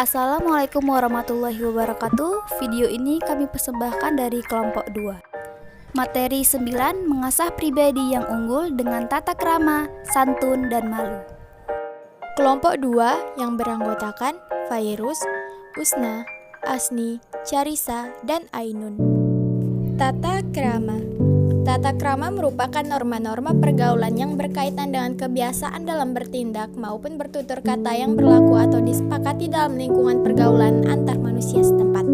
Assalamualaikum warahmatullahi wabarakatuh. Video ini kami persembahkan dari kelompok 2. Materi 9, mengasah pribadi yang unggul dengan tata krama, santun, dan malu. Kelompok 2 yang beranggotakan Fairuz, Usna, Asni, Charissa, dan Ainun. Tata krama. Tata krama merupakan norma-norma pergaulan yang berkaitan dengan kebiasaan dalam bertindak maupun bertutur kata yang berlaku atau disepakati dalam lingkungan pergaulan antar manusia setempat.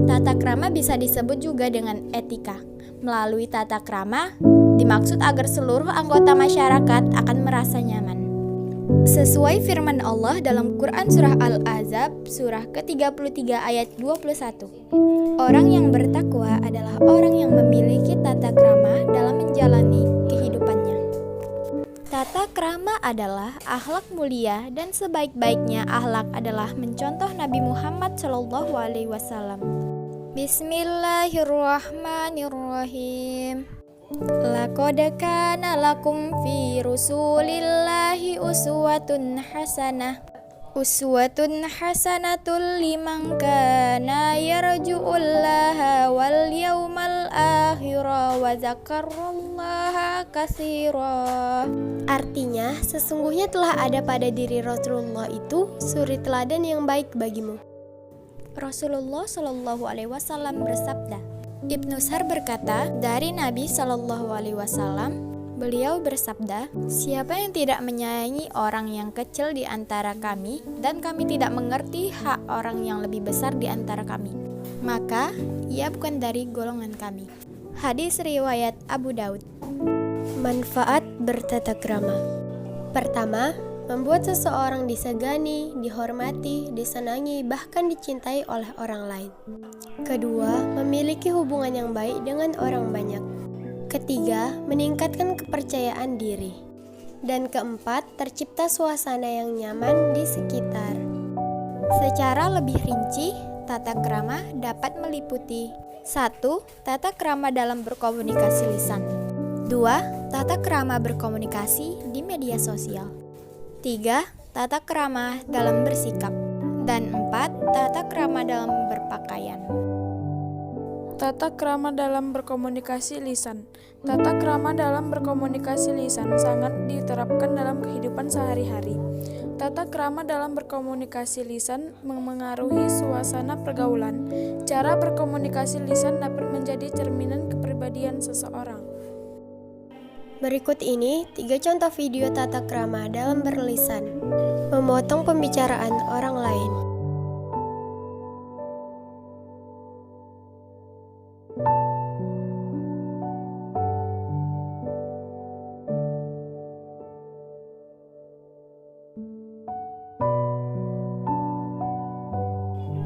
Tata krama bisa disebut juga dengan etika. Melalui tata krama, dimaksud agar seluruh anggota masyarakat akan merasa nyaman. Sesuai firman Allah dalam Quran Surah Al-Ahzab, surah ke-33 ayat 21. Orang yang bertakwa adalah orang yang memiliki tata krama dalam menjalani kehidupannya. Tata krama adalah akhlak mulia dan sebaik-baiknya akhlak adalah mencontoh Nabi Muhammad SAW. Bismillahirrahmanirrahim. Laqad kana lakum fi Rasulillahi uswatun hasanatul liman kana yarju'ullaha wal yawmal akhira wa dzakarallaha katsira. Artinya, sesungguhnya telah ada pada diri Rasulullah itu suri teladan yang baik bagimu. Rasulullah Shallallahu Alaihi Wasallam bersabda. Ibnu Sar berkata dari Nabi Shallallahu Alaihi Wasallam, beliau bersabda, siapa yang tidak menyayangi orang yang kecil di antara kami dan kami tidak mengerti hak orang yang lebih besar di antara kami, maka ia bukan dari golongan kami. Hadis riwayat Abu Daud. Manfaat bertata krama. Pertama, membuat seseorang disegani, dihormati, disenangi, bahkan dicintai oleh orang lain. Kedua, memiliki hubungan yang baik dengan orang banyak. Ketiga, meningkatkan kepercayaan diri. Dan keempat, tercipta suasana yang nyaman di sekitar. Secara lebih rinci, tata krama dapat meliputi 1. Tata krama dalam berkomunikasi lisan. 2. Tata krama berkomunikasi di media sosial. 3. Tata krama dalam bersikap. Dan 4. Tata krama dalam berpakaian. Tata krama dalam berkomunikasi lisan. Tata krama dalam berkomunikasi lisan sangat diterapkan dalam kehidupan sehari-hari. Tata krama dalam berkomunikasi lisan memengaruhi suasana pergaulan. Cara berkomunikasi lisan dapat menjadi cerminan kepribadian seseorang. Berikut ini 3 contoh video tata krama dalam berlisan. Memotong pembicaraan orang lain.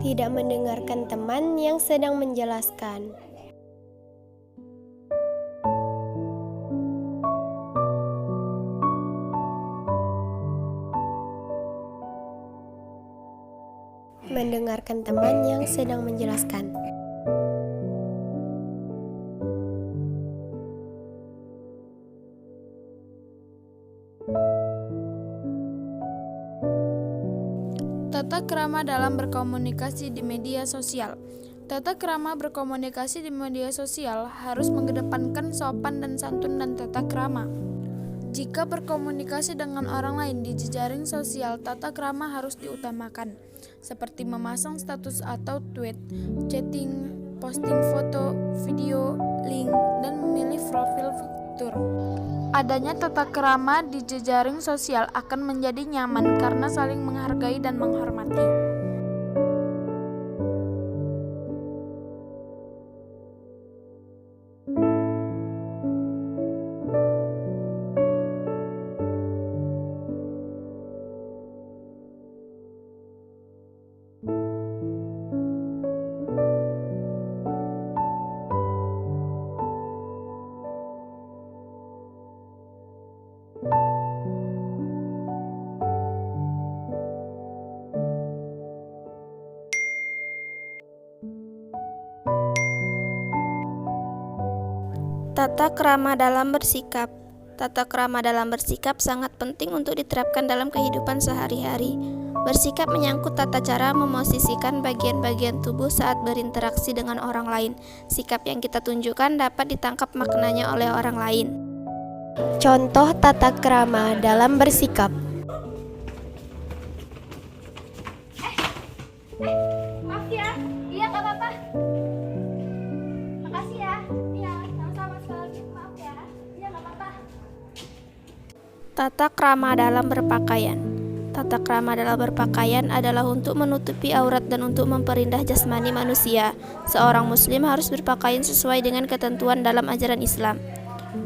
Tidak mendengarkan teman yang sedang menjelaskan. Mendengarkan teman yang sedang menjelaskan. Tata krama dalam berkomunikasi di media sosial. Tata krama berkomunikasi di media sosial harus mengedepankan sopan dan santun dan tata krama. Jika berkomunikasi dengan orang lain di jejaring sosial, tata krama harus diutamakan, seperti memasang status atau tweet, chatting, posting foto, video, link, dan memilih profil fitur. Adanya tata krama di jejaring sosial akan menjadi nyaman karena saling menghargai dan menghormati. Tata krama dalam bersikap. Tata krama dalam bersikap sangat penting untuk diterapkan dalam kehidupan sehari-hari. Bersikap menyangkut tata cara memosisikan bagian-bagian tubuh saat berinteraksi dengan orang lain. Sikap yang kita tunjukkan dapat ditangkap maknanya oleh orang lain. Contoh tata krama dalam bersikap. Maaf ya, iya nggak apa-apa. Makasih ya, iya sama-sama sekali lagi. Maaf ya, iya nggak apa-apa. Tata krama dalam berpakaian. Tata krama dalam berpakaian adalah untuk menutupi aurat dan untuk memperindah jasmani manusia. Seorang muslim harus berpakaian sesuai dengan ketentuan dalam ajaran Islam.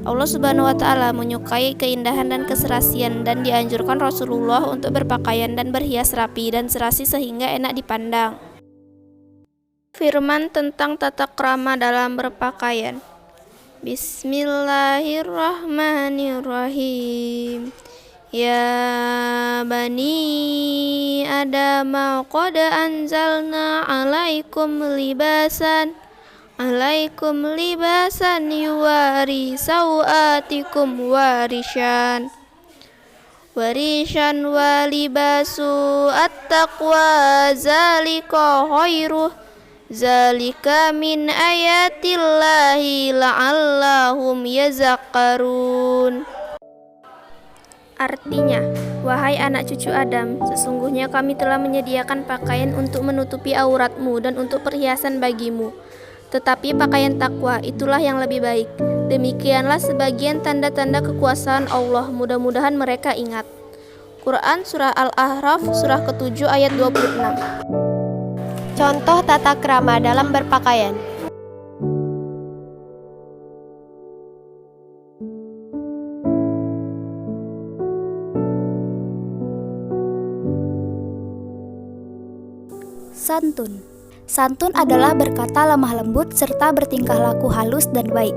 Allah Subhanahu wa Ta'ala menyukai keindahan dan keserasian, dan dianjurkan Rasulullah untuk berpakaian dan berhias rapi dan serasi sehingga enak dipandang. Firman tentang tata krama dalam berpakaian. Bismillahirrahmanirrahim. Ya bani Adam qad anzalna alaikum libasan yuwari sawatikum warishan wa libasu at-taqwa zalika khairuh zalika min ayatillahi la'allahum yazakkarun. Artinya, wahai anak cucu Adam, sesungguhnya kami telah menyediakan pakaian untuk menutupi auratmu dan untuk perhiasan bagimu. Tetapi pakaian takwa itulah yang lebih baik. Demikianlah sebagian tanda-tanda kekuasaan Allah, mudah-mudahan mereka ingat. Quran Surah Al-A'raf Surah ke-7 ayat 26. Contoh tata krama dalam berpakaian. Santun. Santun adalah berkata lemah lembut serta bertingkah laku halus dan baik.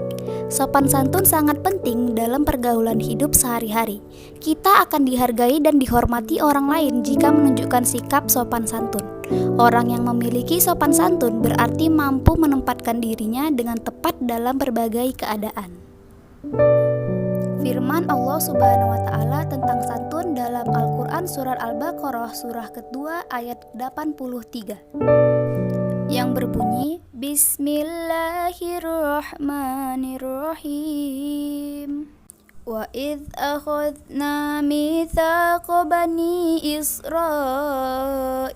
Sopan santun sangat penting dalam pergaulan hidup sehari-hari. Kita akan dihargai dan dihormati orang lain jika menunjukkan sikap sopan santun. Orang yang memiliki sopan santun berarti mampu menempatkan dirinya dengan tepat dalam berbagai keadaan. Firman Allah Subhanahu wa Ta'ala tentang santun dalam Al-Quran Surat Al-Baqarah Surah kedua ayat 83 yang berbunyi Bismillahirrahmanirrahim. Wa idh akhadna mitsaqa bani Israila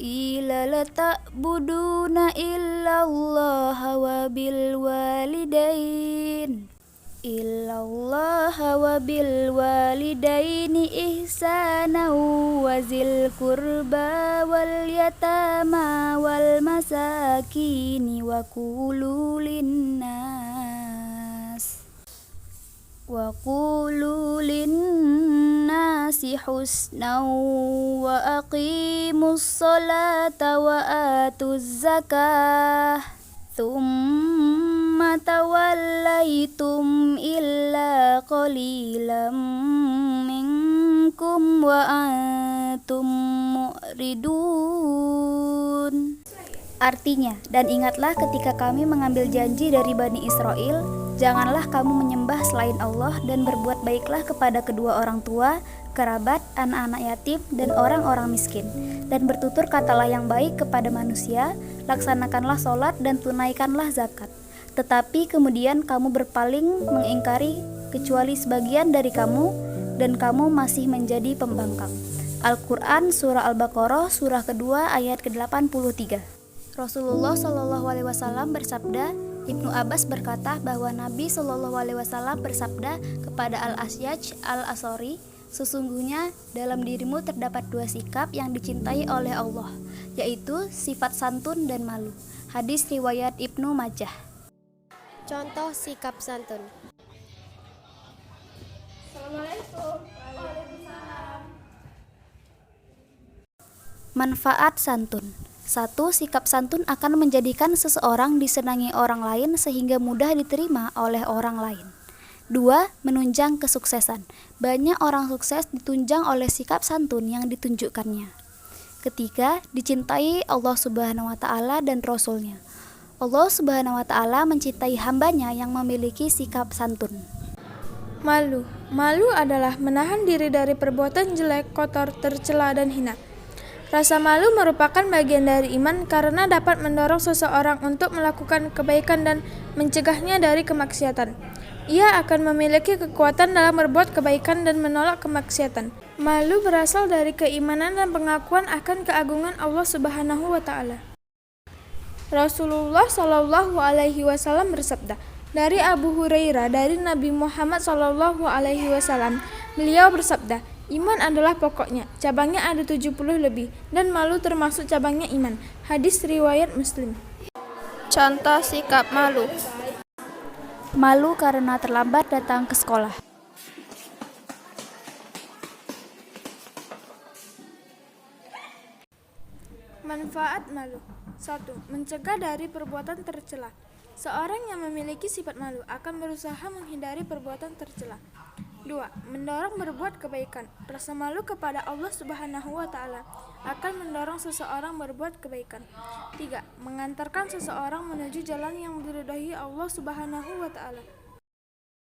la ta'buduna illallaha wa bil walidain ihsana wa zil qurba wal yatama wal masakini wa qulu linnasi husna wa aqimus salata wa atuz zakah Thumma tawallaitum illa qalilam minkum wa antum mu'ridun. Artinya, dan ingatlah ketika kami mengambil janji dari Bani Israel, janganlah kamu menyembah selain Allah dan berbuat baiklah kepada kedua orang tua, kerabat, anak-anak yatim, dan orang-orang miskin. Dan bertutur katalah yang baik kepada manusia, laksanakanlah sholat dan tunaikanlah zakat. Tetapi kemudian kamu berpaling mengingkari kecuali sebagian dari kamu, dan kamu masih menjadi pembangkang. Al-Quran Surah Al-Baqarah Surah kedua ayat ke-83. Rasulullah SAW bersabda, Ibnu Abbas berkata bahwa Nabi SAW bersabda kepada Al-Asyaj Al-Asori, sesungguhnya dalam dirimu terdapat dua sikap yang dicintai oleh Allah, yaitu sifat santun dan malu. Hadis riwayat Ibnu Majah. Contoh sikap santun. Assalamualaikum. Manfaat santun. 1. Sikap santun akan menjadikan seseorang disenangi orang lain sehingga mudah diterima oleh orang lain. 2. Menunjang kesuksesan. Banyak orang sukses ditunjang oleh sikap santun yang ditunjukkannya. 3. Dicintai Allah Subhanahu wa Ta'ala dan Rasul-Nya. Allah Subhanahu wa Ta'ala mencintai hambanya yang memiliki sikap santun. Malu adalah menahan diri dari perbuatan jelek, kotor, tercela, dan hina. Rasa malu merupakan bagian dari iman karena dapat mendorong seseorang untuk melakukan kebaikan dan mencegahnya dari kemaksiatan. Ia akan memiliki kekuatan dalam berbuat kebaikan dan menolak kemaksiatan. Malu berasal dari keimanan dan pengakuan akan keagungan Allah Subhanahu wa taala. Rasulullah Shallallahu alaihi wasallam bersabda, dari Abu Hurairah dari Nabi Muhammad Shallallahu alaihi wasallam, beliau bersabda, iman adalah pokoknya, cabangnya ada 70 lebih, dan malu termasuk cabangnya iman. Hadis riwayat Muslim. Contoh sikap malu. Malu karena terlambat datang ke sekolah. Manfaat malu. 1. Mencegah dari perbuatan tercela. Seorang yang memiliki sifat malu akan berusaha menghindari perbuatan tercela. 2. Mendorong berbuat kebaikan. Rasa malu kepada Allah Subhanahu wa taala akan mendorong seseorang berbuat kebaikan. 3. Mengantarkan seseorang menuju jalan yang diridhai Allah Subhanahu wa taala.